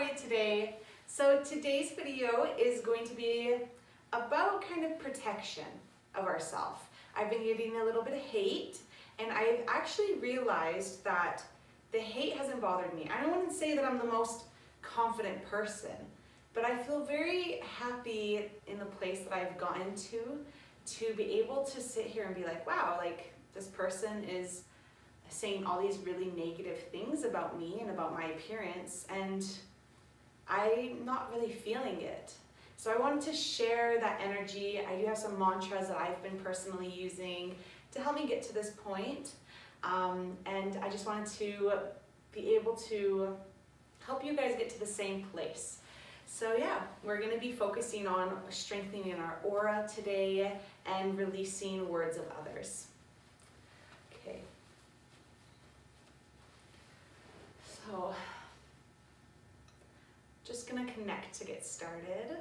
you today? So today's video is going to be about kind of protection of ourselves. I've been getting a little bit of hate, and I've actually realized that the hate hasn't bothered me. I don't want to say that I'm the most confident person, but I feel very happy in the place that I've gotten to be able to sit here and be like, wow, like this person is saying all these really negative things about me and about my appearance, and I'm not really feeling it. So I wanted to share that energy. I do have some mantras that I've been personally using to help me get to this point. And I just wanted to be able to help you guys get to the same place. So yeah, we're going to be focusing on strengthening our aura today and releasing words of others. Okay. So, just gonna connect to get started.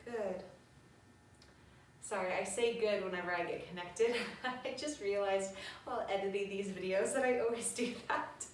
Good. Sorry, I say good whenever I get connected. I just realized while editing these videos that I always do that.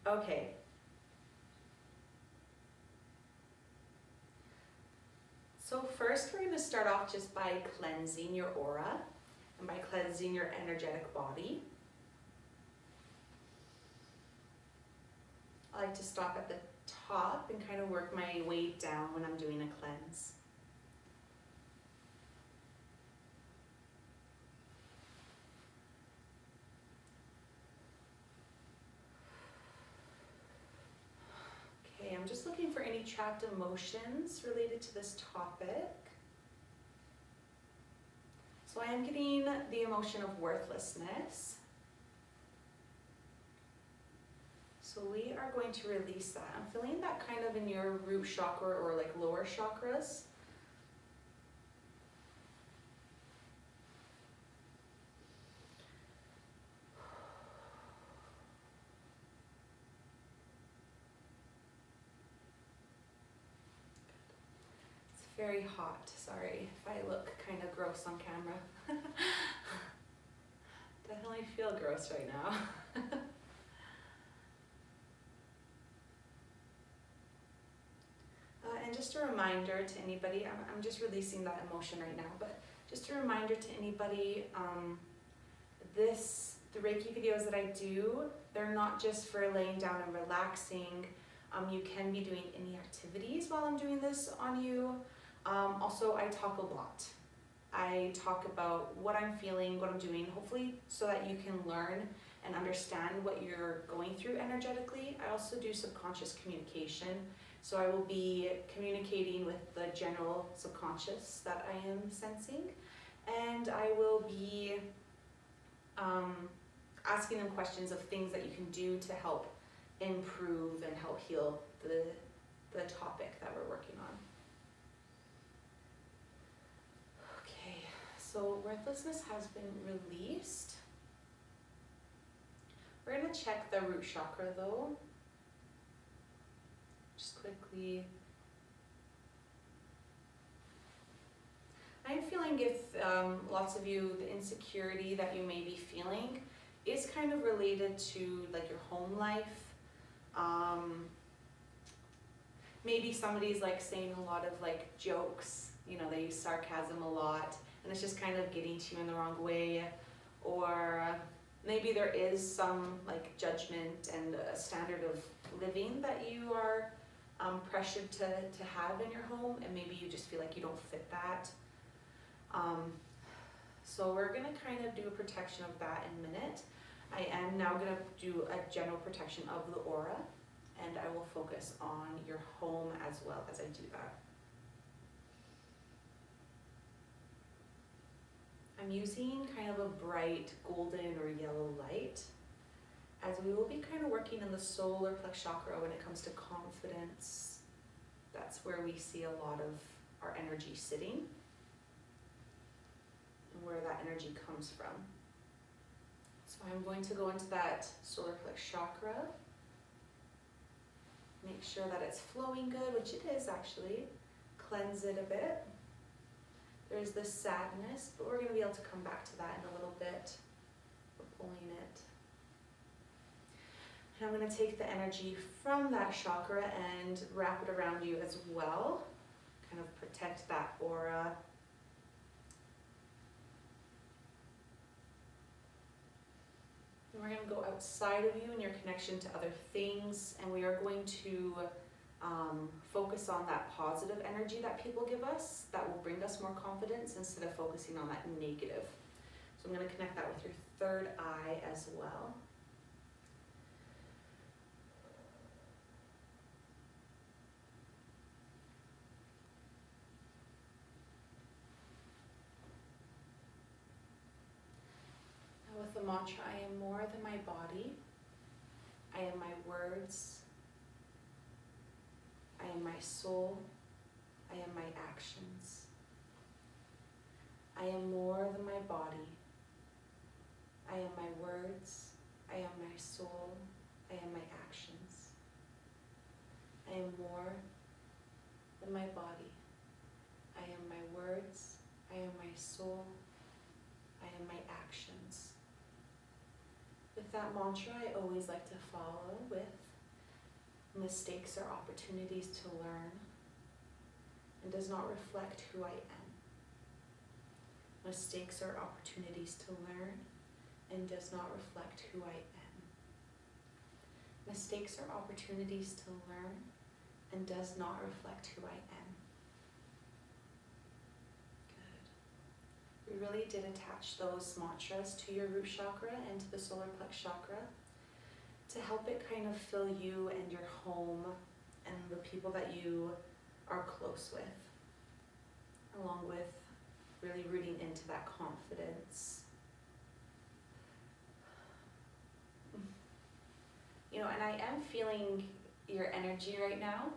Okay. So first we're going to start off just by cleansing your aura and by cleansing your energetic body. I like to stop at the top and kind of work my way down when I'm doing a cleanse. Okay, I'm just looking for any trapped emotions related to this topic. So I am getting the emotion of worthlessness. So we are going to release that. I'm feeling that kind of in your root chakra or like lower chakras. It's very hot. Sorry if I look kind of gross on camera. Definitely feel gross right now. And just a reminder to anybody, I'm just releasing that emotion right now, but just a reminder to anybody, the Reiki videos that I do, they're not just for laying down and relaxing. You can be doing any activities while I'm doing this on you. Also, I talk a lot. I talk about what I'm feeling, what I'm doing, hopefully so that you can learn and understand what you're going through energetically. I also do subconscious communication. So I will be communicating with the general subconscious that I am sensing, and I will be asking them questions of things that you can do to help improve and help heal the topic that we're working on. Okay, so worthlessness has been released. We're going to check the root chakra though. Just quickly. I'm feeling if lots of you, the insecurity that you may be feeling is kind of related to like your home life. Maybe somebody's like saying a lot of like jokes, you know, they use sarcasm a lot, and it's just kind of getting to you in the wrong way. Or maybe there is some like judgment and a standard of living that you are pressured to have in your home, and maybe you just feel like you don't fit that. So we're going to kind of do a protection of that in a minute. I am now going to do a general protection of the aura, and I will focus on your home as well as I do that. I'm using kind of a bright golden or yellow light, as we will be kind of working in the solar plex chakra when it comes to confidence. That's where we see a lot of our energy sitting and where that energy comes from. So I'm going to go into that solar plex chakra. Make Make sure that it's flowing good, which it is actually. Cleanse it a bit. There's this sadness, but we're going to be able to come back to that in a little bit. We're pulling it. And I'm going to take the energy from that chakra and wrap it around you as well. Kind of protect that aura. And we're going to go outside of you and your connection to other things, and we are going to focus on that positive energy that people give us that will bring us more confidence instead of focusing on that negative. So I'm going to connect that with your third eye as well. Now with the mantra, I am more than my body. I am my words. I am my soul. I am my actions. I am more than my body. I am my words. I am my soul. I am my actions. I am more than my body. I am my words. I am my soul. I am my actions. With that mantra, I always like to follow with mistakes are opportunities to learn and does not reflect who I am. Mistakes are opportunities to learn and does not reflect who I am. Mistakes are opportunities to learn and does not reflect who I am. Good. We really did attach those mantras to your root chakra and to the solar plex chakra to help it kind of fill you and your home and the people that you are close with, along with really rooting into that confidence. You know, and I am feeling your energy right now,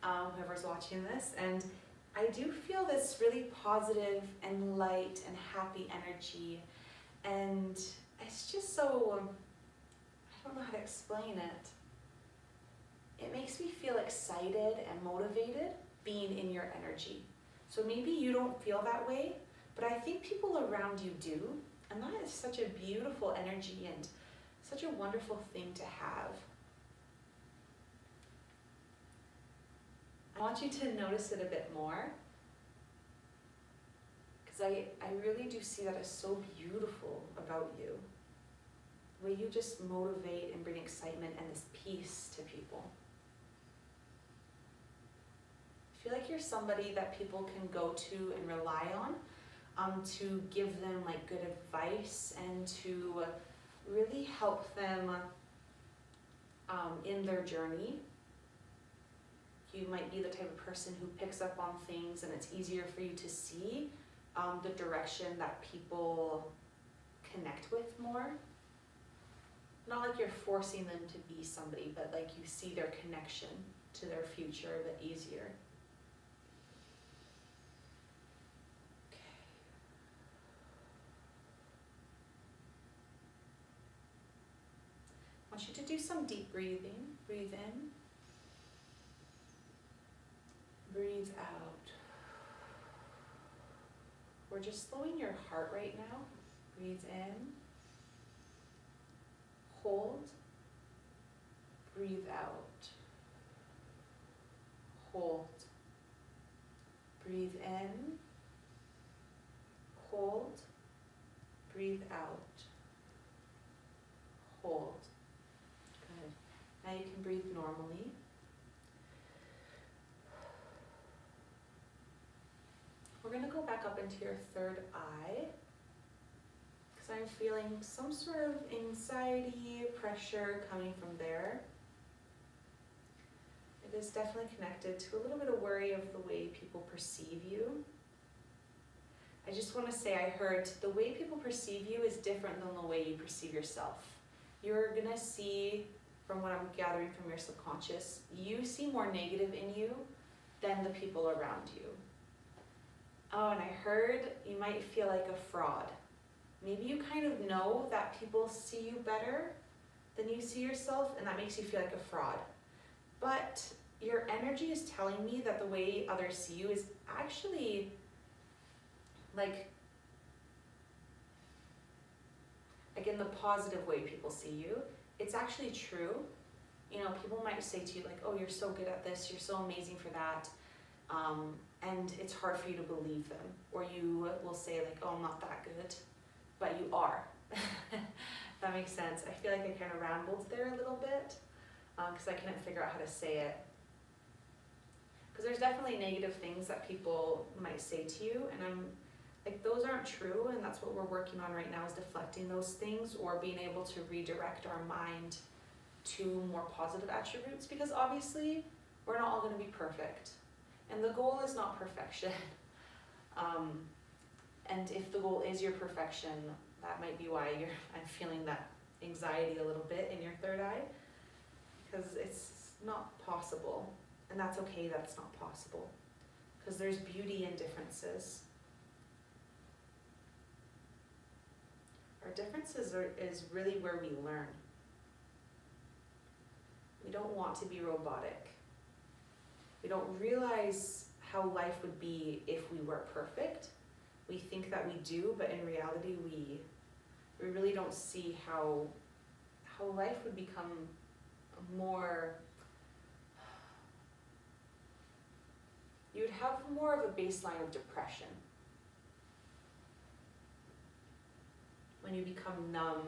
whoever's watching this, and I do feel this really positive and light and happy energy, and it's just so, I don't know how to explain it. It makes me feel excited and motivated being in your energy. So maybe you don't feel that way, but I think people around you do, and that is such a beautiful energy and such a wonderful thing to have. I want you to notice it a bit more, because I really do see that as so beautiful about you. The way you just motivate and bring excitement and this peace to people. I feel like you're somebody that people can go to and rely on to give them like good advice and to really help them in their journey. You might be the type of person who picks up on things and it's easier for you to see the direction that people connect with more. Not like you're forcing them to be somebody, but like you see their connection to their future a bit easier. Okay. I want you to do some deep breathing. Breathe in. Breathe out. We're just slowing your heart right now. Breathe in. Hold. Breathe out. Hold. Breathe in. Hold. Breathe out. Hold. Good. Now you can breathe normally. We're going to go back up into your third eye, because I'm feeling some sort of anxiety, pressure coming from there. It is definitely connected to a little bit of worry of the way people perceive you. I just want to say I heard the way people perceive you is different than the way you perceive yourself. You're going to see, from what I'm gathering from your subconscious, you see more negative in you than the people around you. Oh, and I heard you might feel like a fraud. Maybe you kind of know that people see you better than you see yourself, and that makes you feel like a fraud. But your energy is telling me that the way others see you is actually like in the positive way people see you. It's actually true. You know, people might say to you like, oh, you're so good at this, you're so amazing for that. And it's hard for you to believe them. Or you will say like, oh, I'm not that good, but you are. That makes sense. I feel like I kind of rambled there a little bit because I couldn't figure out how to say it. Because there's definitely negative things that people might say to you, and I'm like, those aren't true, and that's what we're working on right now, is deflecting those things or being able to redirect our mind to more positive attributes, because obviously we're not all going to be perfect, and the goal is not perfection. And if the goal is your perfection, that might be why I'm feeling that anxiety a little bit in your third eye, because it's not possible, and that's okay that it's not possible, because there's beauty in differences. Our differences is really where we learn. We don't want to be robotic. We don't realize how life would be if we were perfect. We think that we do, but in reality we really don't see how life would become more, you would have more of a baseline of depression when you become numb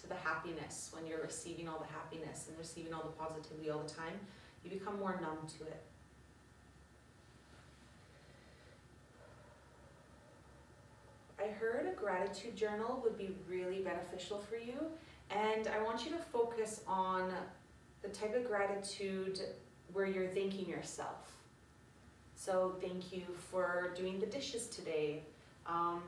to the happiness. When you're receiving all the happiness and receiving all the positivity all the time, you become more numb to it. I heard a gratitude journal would be really beneficial for you, and I want you to focus on the type of gratitude where you're thanking yourself. So thank you for doing the dishes today.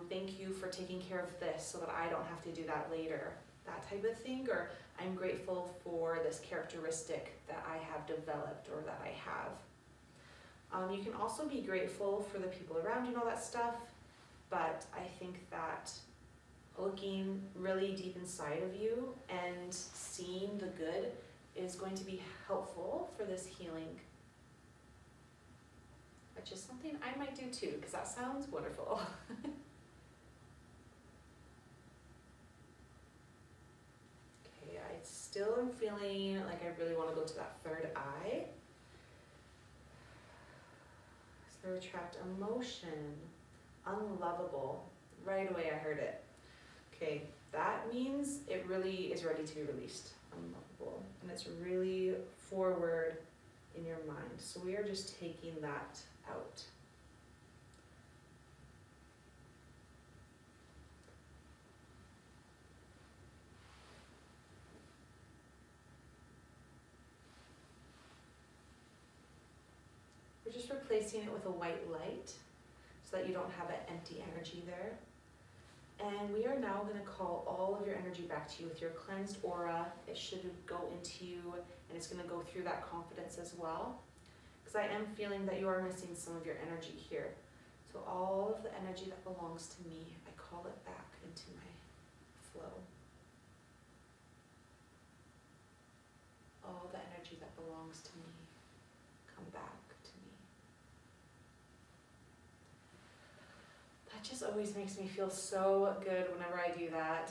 Thank you for taking care of this so that I don't have to do that later. That type of thing. Or I'm grateful for this characteristic that I have developed or that I have. You can also be grateful for the people around you and all that stuff. But I think that looking really deep inside of you and seeing the good is going to be helpful for this healing. Which is something I might do too, because that sounds wonderful. Okay, I still am feeling like I really want to go to that third eye. So there, trapped emotion, unlovable. Right away I heard it. Okay, that means it really is ready to be released. Unlovable. And it's really forward in your mind. So we are just taking that out. We're just replacing it with a white light so that you don't have that empty energy there. And we are now going to call all of your energy back to you with your cleansed aura. It should go into you, and it's going to go through that confidence as well. Because I am feeling that you are missing some of your energy here. So all of the energy that belongs to me, I call it back into my flow. All the energy that belongs to me, come back to me. That just always makes me feel so good whenever I do that.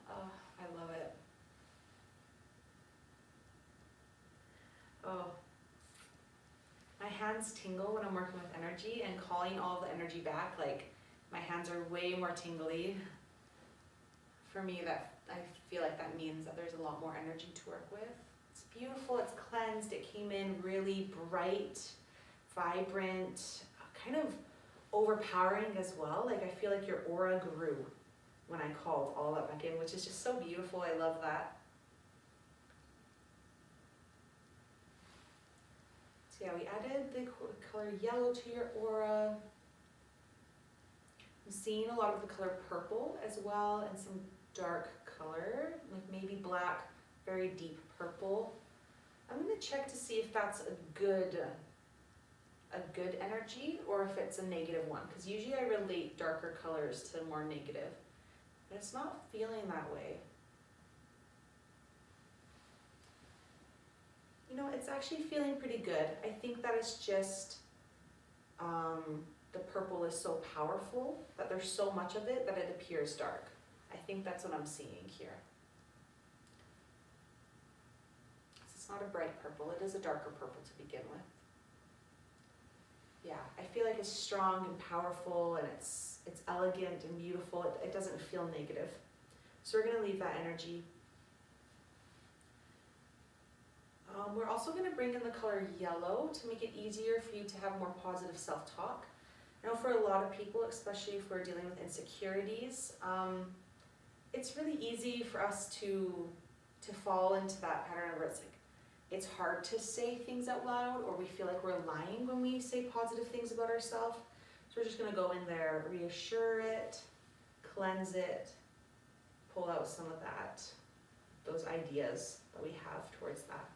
Oh, I love it. Oh. My hands tingle when I'm working with energy and calling all the energy back. Like, my hands are way more tingly. For me, that I feel like that means that there's a lot more energy to work with. It's beautiful, it's cleansed, it came in really bright, vibrant, kind of overpowering as well. Like, I feel like your aura grew when I called all that back in, which is just so beautiful. I love that. So yeah, we added the color yellow to your aura. I'm seeing a lot of the color purple as well, and some dark color, like maybe black, very deep purple. I'm going to check to see if that's a good energy or if it's a negative one, because usually I relate darker colors to more negative, but it's not feeling that way. you know, it's actually feeling pretty good. I think that it's just the purple is so powerful that there's so much of it that it appears dark. I think that's what I'm seeing here. It's not a bright purple, it is a darker purple to begin with. Yeah, I feel like it's strong and powerful, and it's elegant and beautiful. It doesn't feel negative. So we're going to leave that energy. We're also going to bring in the color yellow to make it easier for you to have more positive self-talk. I know for a lot of people, especially if we're dealing with insecurities, it's really easy for us to fall into that pattern where it's like, it's hard to say things out loud, or we feel like we're lying when we say positive things about ourselves. So we're just going to go in there, reassure it, cleanse it, pull out some of those ideas that we have towards that.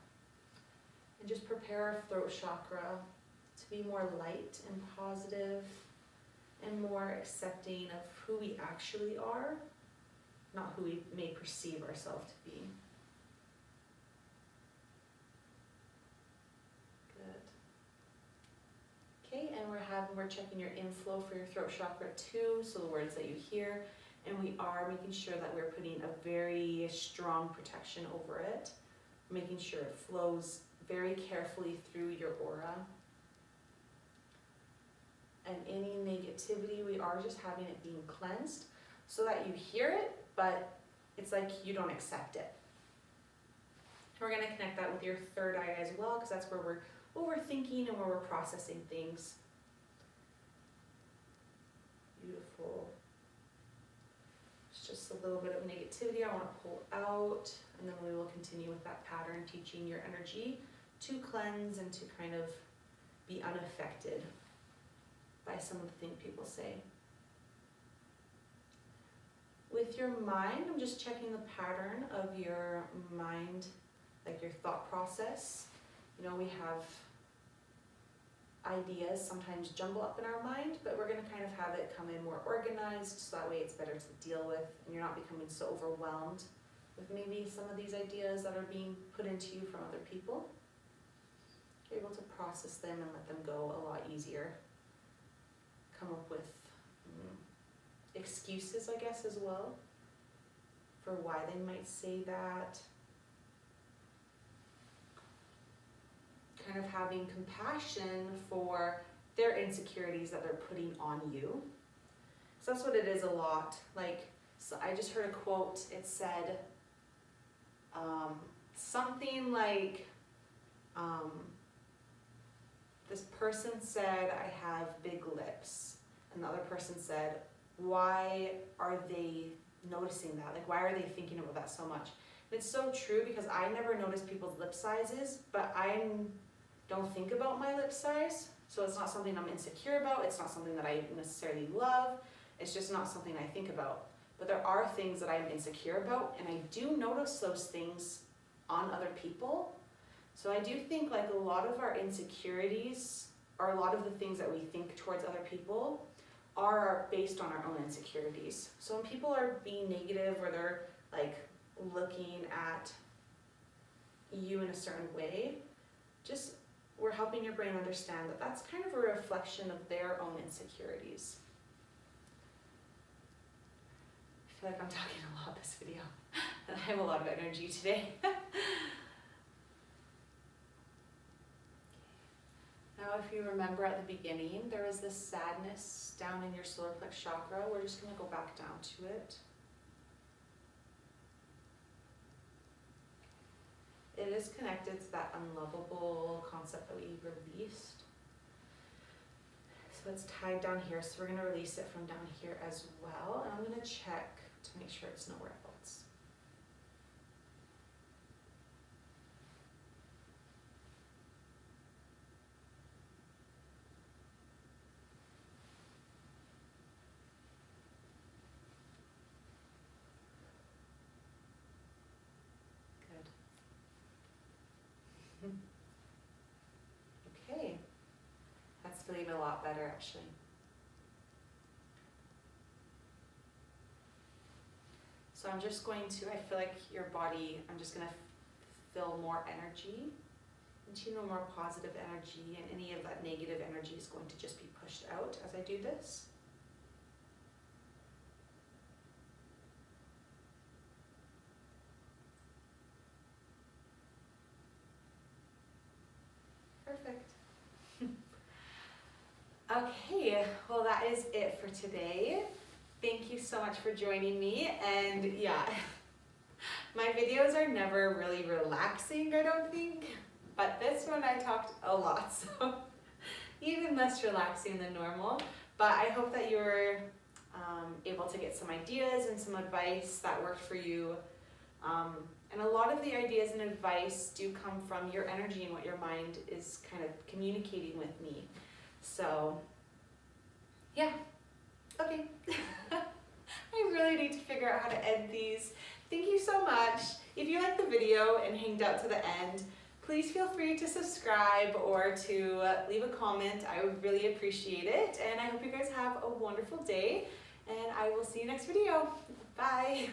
And just prepare our throat chakra to be more light and positive and more accepting of who we actually are, not who we may perceive ourselves to be. Okay, and we're checking your inflow for your throat chakra too, so the words that you hear, and we are making sure that we're putting a very strong protection over it, making sure it flows very carefully through your aura. And any negativity, we are just having it being cleansed so that you hear it, but it's like you don't accept it. We're going to connect that with your third eye as well, because that's where we're overthinking and where we're processing things. Beautiful. It's just a little bit of negativity I want to pull out, and then we will continue with that pattern, teaching your energy to cleanse and to kind of be unaffected by some of the things people say. With your mind, I'm just checking the pattern of your mind, like your thought process. You know, we have ideas sometimes jumble up in our mind, but we're going to kind of have it come in more organized, so that way it's better to deal with, and you're not becoming so overwhelmed with maybe some of these ideas that are being put into you from other people. You're able to process them and let them go a lot easier. Come up with excuses, I guess, as well, for why they might say that. Kind of having compassion for their insecurities that they're putting on you. So that's what it is a lot. Like, so I just heard a quote, it said something like, this person said, I have big lips. And the other person said, why are they noticing that? Like, why are they thinking about that so much? And it's so true, because I never notice people's lip sizes, but I don't think about my lip size. So it's not something I'm insecure about. It's not something that I necessarily love. It's just not something I think about. But there are things that I'm insecure about, and I do notice those things on other people. So I do think like a lot of our insecurities, or a lot of the things that we think towards other people, are based on our own insecurities. So when people are being negative, or they're like looking at you in a certain way, just we're helping your brain understand that that's kind of a reflection of their own insecurities. I feel like I'm talking a lot this video, and I have a lot of energy today. Now, if you remember at the beginning, there was this sadness down in your solar plex chakra. We're just going to go back down to it. It is connected to that unlovable concept that we released. So it's tied down here, so we're going to release it from down here as well. And I'm going to check to make sure it's nowhere else. Okay, that's feeling a lot better actually. So I'm just going to, I feel like your body, I'm just going to fill more energy into more positive energy, and any of that negative energy is going to just be pushed out as I do this. Perfect. Okay, well that is it for today. Thank you so much for joining me, and yeah, my videos are never really relaxing, I don't think, but this one I talked a lot, so even less relaxing than normal, but I hope that you were able to get some ideas and some advice that worked for you. And a lot of the ideas and advice do come from your energy and what your mind is kind of communicating with me. So, yeah, okay. I really need to figure out how to end these. Thank you so much. If you liked the video and hanged out to the end, please feel free to subscribe or to leave a comment. I would really appreciate it. And I hope you guys have a wonderful day, and I will see you next video. Bye.